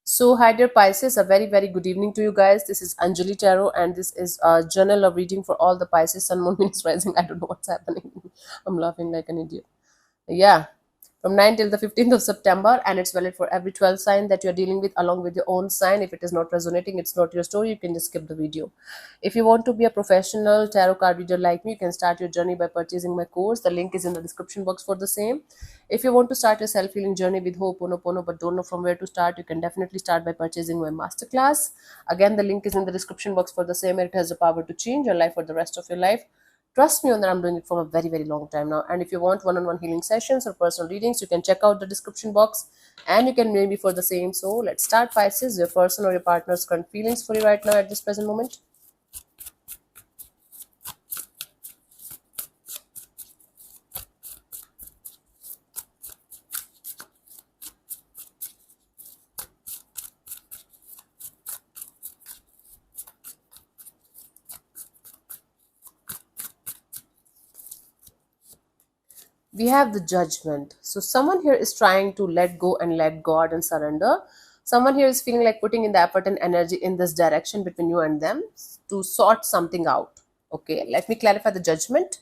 So, hi dear Pisces, a very, very good evening to you guys. This is Anjali Tarot, and this is a journal of reading for all the Pisces, Sun, Moon, Venus, Rising. I don't know what's happening. I'm laughing like an idiot. Yeah, from 9 till the 15th of September, and it's valid for every 12 sign that you're dealing with, along with your own sign. If it is not resonating, it's not your story, you can just skip the video. If you want to be a professional tarot card reader like me, you can start your journey by purchasing my course. The link is in the description box for the same. If you want to start your self healing journey with Ho'oponopono but don't know from where to start, you can definitely start by purchasing my masterclass. Again, the link is in the description box for the same. It has the power to change your life for the rest of your life. Trust me on that, I'm doing it from a very, very long time now. And if you want one-on-one healing sessions or personal readings, you can check out the description box and you can maybe for the same. So let's start, Pisces. Your person or your partner's current feelings for you right now at this present moment. We have the Judgment. So someone here is trying to let go and let God and surrender. Someone here is feeling like putting in the effort and energy in this direction between you and them to sort something out. Okay, let me clarify the Judgment.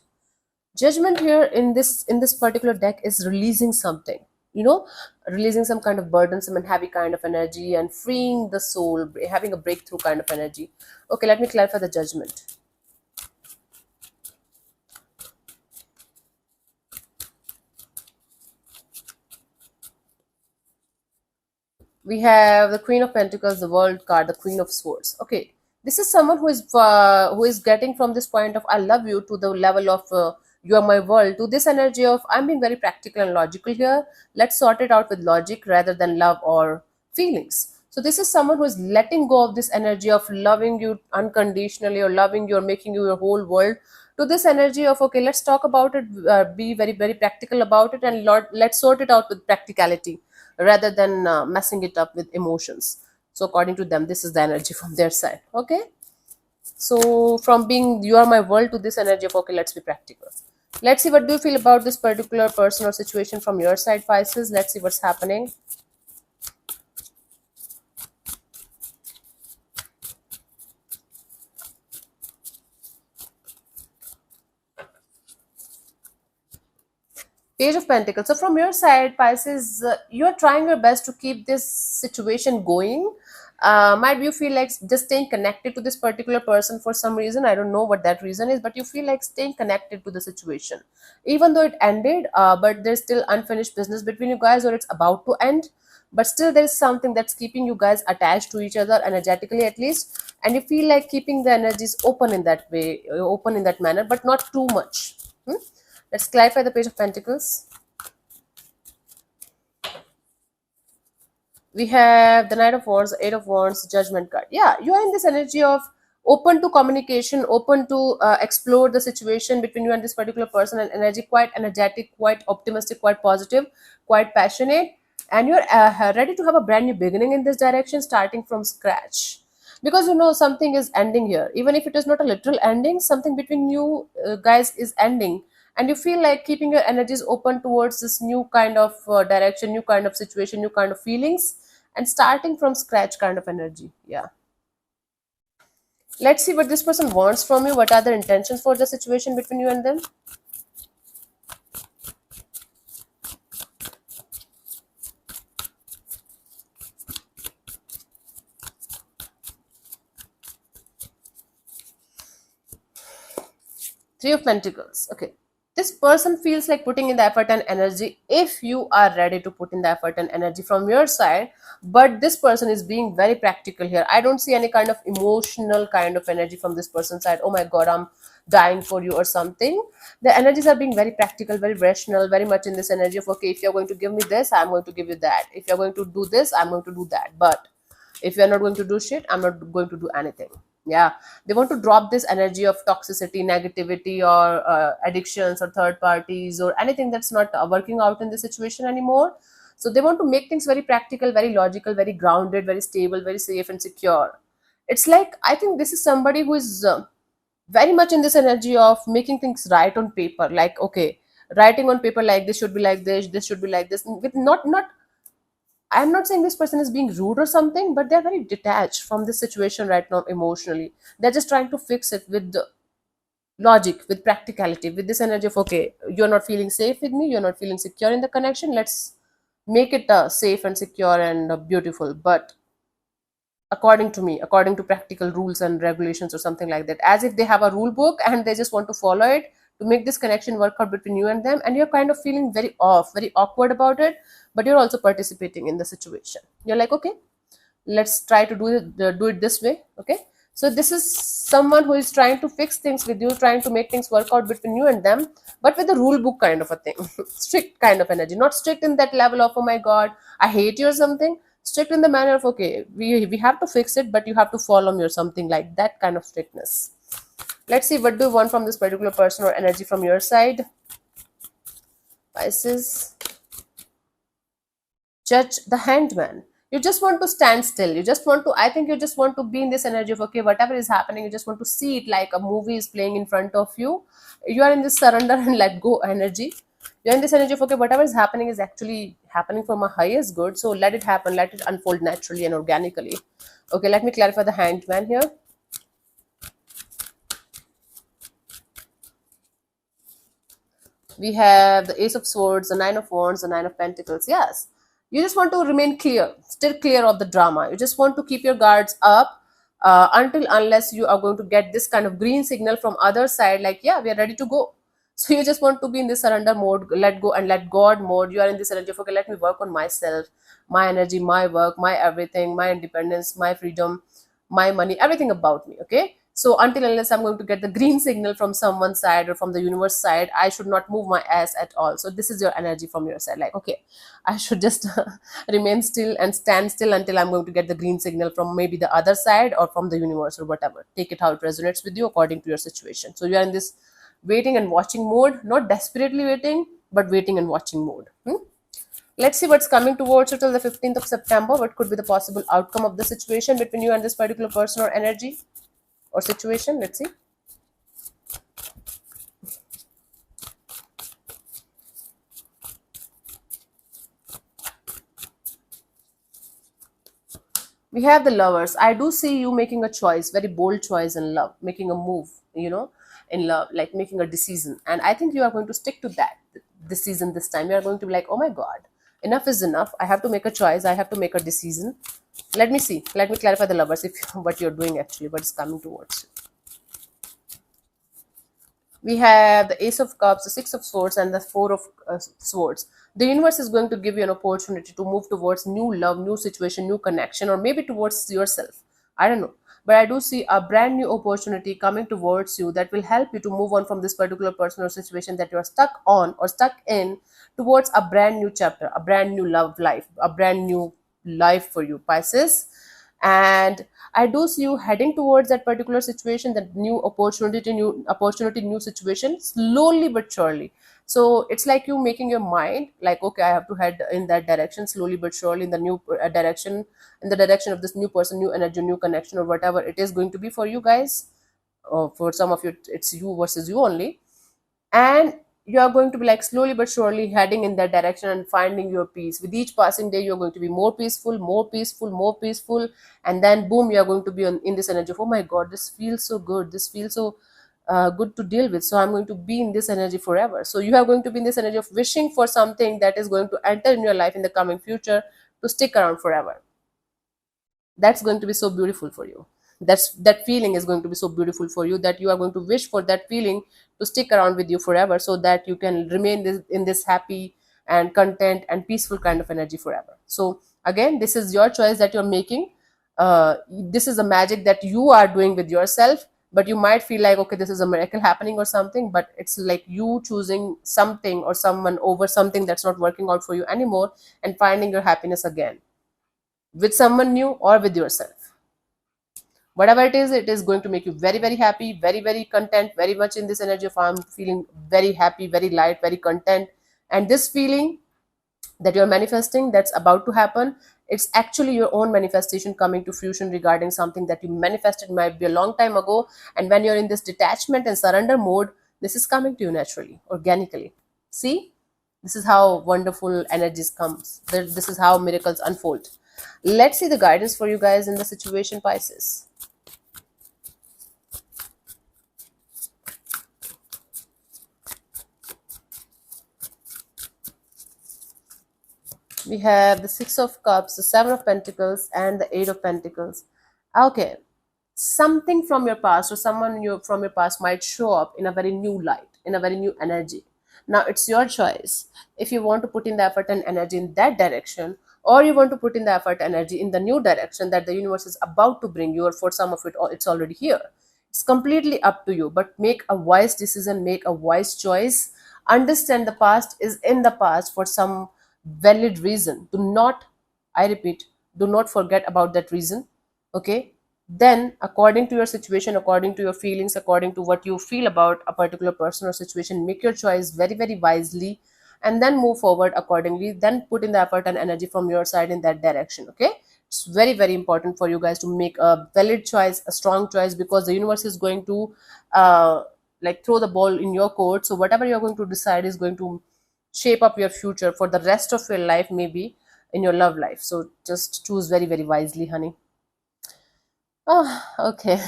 Judgment here in this particular deck is releasing something, you know, releasing some kind of burdensome and heavy kind of energy and freeing the soul, having a breakthrough kind of energy. Okay, let me clarify the Judgment. We have the Queen of Pentacles, the World card, the Queen of Swords. Okay, this is someone who is getting from this point of I love you to the level of you are my world, to this energy of I'm being very practical and logical here. Let's sort it out with logic rather than love or feelings. So this is someone who is letting go of this energy of loving you unconditionally or loving you or making you your whole world, to this energy of okay, let's talk about it, be very, very practical about it, and let's sort it out with practicality rather than messing it up with emotions. So according to them, this is the energy from their side. Okay, so from being you are my world to this energy of okay, let's be practical. Let's see what do you feel about this particular person or situation from your side, Pisces. Let's see what's happening. Page of Pentacles. So from your side, Pisces, you're trying your best to keep this situation going. Might you feel like just staying connected to this particular person for some reason? I don't know what that reason is, but you feel like staying connected to the situation, even though it ended. But there's still unfinished business between you guys, or it's about to end. But still, there is something that's keeping you guys attached to each other energetically, at least, and you feel like keeping the energies open in that way, open in that manner, but not too much. Hmm? Let's clarify the Page of Pentacles. We have the Knight of Wands, Eight of Wands, Judgment card. Yeah, you are in this energy of open to communication, open to explore the situation between you and this particular person, and energy quite energetic, quite optimistic, quite positive, quite passionate, and you're ready to have a brand new beginning in this direction, starting from scratch. Because you know something is ending here, even if it is not a literal ending, something between you guys is ending, and you feel like keeping your energies open towards this new kind of direction, new kind of situation, new kind of feelings, and starting from scratch kind of energy. Yeah, let's see what this person wants from you. What are their intentions for the situation between you and them? Three of Pentacles. Okay, this person feels like putting in the effort and energy if you are ready to put in the effort and energy from your side. But this person is being very practical here. I don't see any kind of emotional kind of energy from this person's side. Oh my god, I'm dying for you or something. The energies are being very practical, very rational, very much in this energy of okay, if you're going to give me this, I'm going to give you that. If you're going to do this, I'm going to do that. But if you're not going to do shit, I'm not going to do anything. Yeah, they want to drop this energy of toxicity, negativity, or addictions or third parties or anything that's not working out in the situation anymore. So they want to make things very practical, very logical, very grounded, very stable, very safe and secure. It's like I think this is somebody who is very much in this energy of making things right on paper, like okay, writing on paper like this should be like this should be like this, with not I'm not saying this person is being rude or something, but they're very detached from this situation right now emotionally. They're just trying to fix it with the logic, with practicality, with this energy of, okay, you're not feeling safe with me, you're not feeling secure in the connection, let's make it safe and secure and beautiful, but according to me, according to practical rules and regulations or something like that, as if they have a rule book and they just want to follow it to make this connection work out between you and them, and you're kind of feeling very off, very awkward about it, but you're also participating in the situation. You're like, okay, let's try to do it this way. Okay, so this is someone who is trying to fix things with you, trying to make things work out between you and them, but with a rule book kind of a thing. Strict kind of energy, not strict in that level of, oh my god, I hate you or something. Strict in the manner of, okay, we have to fix it, but you have to follow me or something, like that kind of strictness. Let's see, what do you want from this particular person or energy from your side, Pisces? Judge, the Hanged Man. You just want to stand still. You just want to, I think you just want to be in this energy of, okay, whatever is happening, you just want to see it like a movie is playing in front of you. You are in this surrender and let go energy. You're in this energy of, okay, whatever is happening is actually happening for my highest good. So let it happen, let it unfold naturally and organically. Okay, let me clarify the Hanged Man here. We have the Ace of Swords, the Nine of Wands, the Nine of Pentacles. Yes, you just want to remain clear, still clear of the drama. You just want to keep your guards up until unless you are going to get this kind of green signal from other side, like, yeah, we are ready to go. So you just want to be in this surrender mode, let go and let God mode. You are in this energy of, okay, let me work on myself, my energy, my work, my everything, my independence, my freedom, my money, everything about me. Okay, so until unless I'm going to get the green signal from someone's side or from the universe side, I should not move my ass at all. So this is your energy from your side, like, okay, I should just remain still and stand still until I'm going to get the green signal from maybe the other side or from the universe or whatever. Take it how it resonates with you according to your situation. So you are in this waiting and watching mode, not desperately waiting, but waiting and watching mode. Let's see what's coming towards you till the 15th of September. What could be the possible outcome of the situation between you and this particular person or energy or situation? Let's see. We have the Lovers. I do see you making a choice, very bold choice in love, making a move, in love, like making a decision. And I think you are going to stick to that decision this time. You are going to be like, oh my God, enough is enough. I have to make a choice. I have to make a decision. Let me see. Let me clarify the Lovers, if what you're doing actually, what is coming towards you. We have the Ace of Cups, the Six of Swords, and the Four of Swords. The universe is going to give you an opportunity to move towards new love, new situation, new connection, or maybe towards yourself. I don't know. But I do see a brand new opportunity coming towards you that will help you to move on from this particular person or situation that you are stuck on or stuck in, towards a brand new chapter, a brand new love life, a brand new life for you, Pisces. And I do see you heading towards that particular situation, that new situation, slowly but surely. So it's like you making your mind like, okay, I have to head in that direction slowly but surely, in the new direction, in the direction of this new person, new energy, new connection, or whatever it is going to be for you guys. For some of you, it's you versus you only. And you are going to be like slowly but surely heading in that direction and finding your peace. With each passing day, you're going to be more peaceful, more peaceful, more peaceful. And then boom, you're going to be in this energy of, oh my God, this feels so good, this feels so good to deal with, so I'm going to be in this energy forever. So you are going to be in this energy of wishing for something that is going to enter in your life in the coming future, to stick around forever. That's going to be so beautiful for you. That feeling is going to be so beautiful for you, that you are going to wish for that feeling to stick around with you forever, so that you can remain in this happy and content and peaceful kind of energy forever. So again, this is your choice that you're making. This is a magic that you are doing with yourself, but you might feel like, okay, this is a miracle happening or something, but it's like you choosing something or someone over something that's not working out for you anymore, and finding your happiness again with someone new or with yourself. Whatever it is going to make you very, very happy, very, very content, very much in this energy of, I'm feeling very happy, very light, very content. And this feeling that you're manifesting, that's about to happen, it's actually your own manifestation coming to fruition regarding something that you manifested might be a long time ago. And when you're in this detachment and surrender mode, this is coming to you naturally, organically. See, This is how wonderful energies comes. This is how miracles unfold. Let's see the guidance for you guys in the situation, Pisces. We have the Six of Cups, the Seven of Pentacles, and the Eight of Pentacles. Okay, something from your past or someone from your past might show up in a very new light, in a very new energy. Now it's your choice if you want to put in the effort and energy in that direction, or you want to put in the effort and energy in the new direction that the universe is about to bring you, or for some of it it's already here. It's completely up to you, but make a wise decision, make a wise choice. Understand the past is in the past for some valid reason. Do not, I repeat, do not forget about that reason. Okay, then according to your situation, according to your feelings, according to what you feel about a particular person or situation, make your choice very very wisely, and then move forward accordingly. Then put in the effort and energy from your side in that direction. Okay, it's very very important for you guys to make a valid choice, a strong choice, because the universe is going to like throw the ball in your court. So whatever you're going to decide is going to shape up your future for the rest of your life, maybe in your love life. So just choose very very wisely, honey. Oh, okay.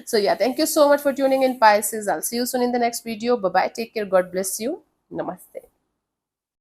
So yeah, thank you so much for tuning in, Pisces. I'll see you soon in the next video. Bye bye. Take care. God bless you. Namaste.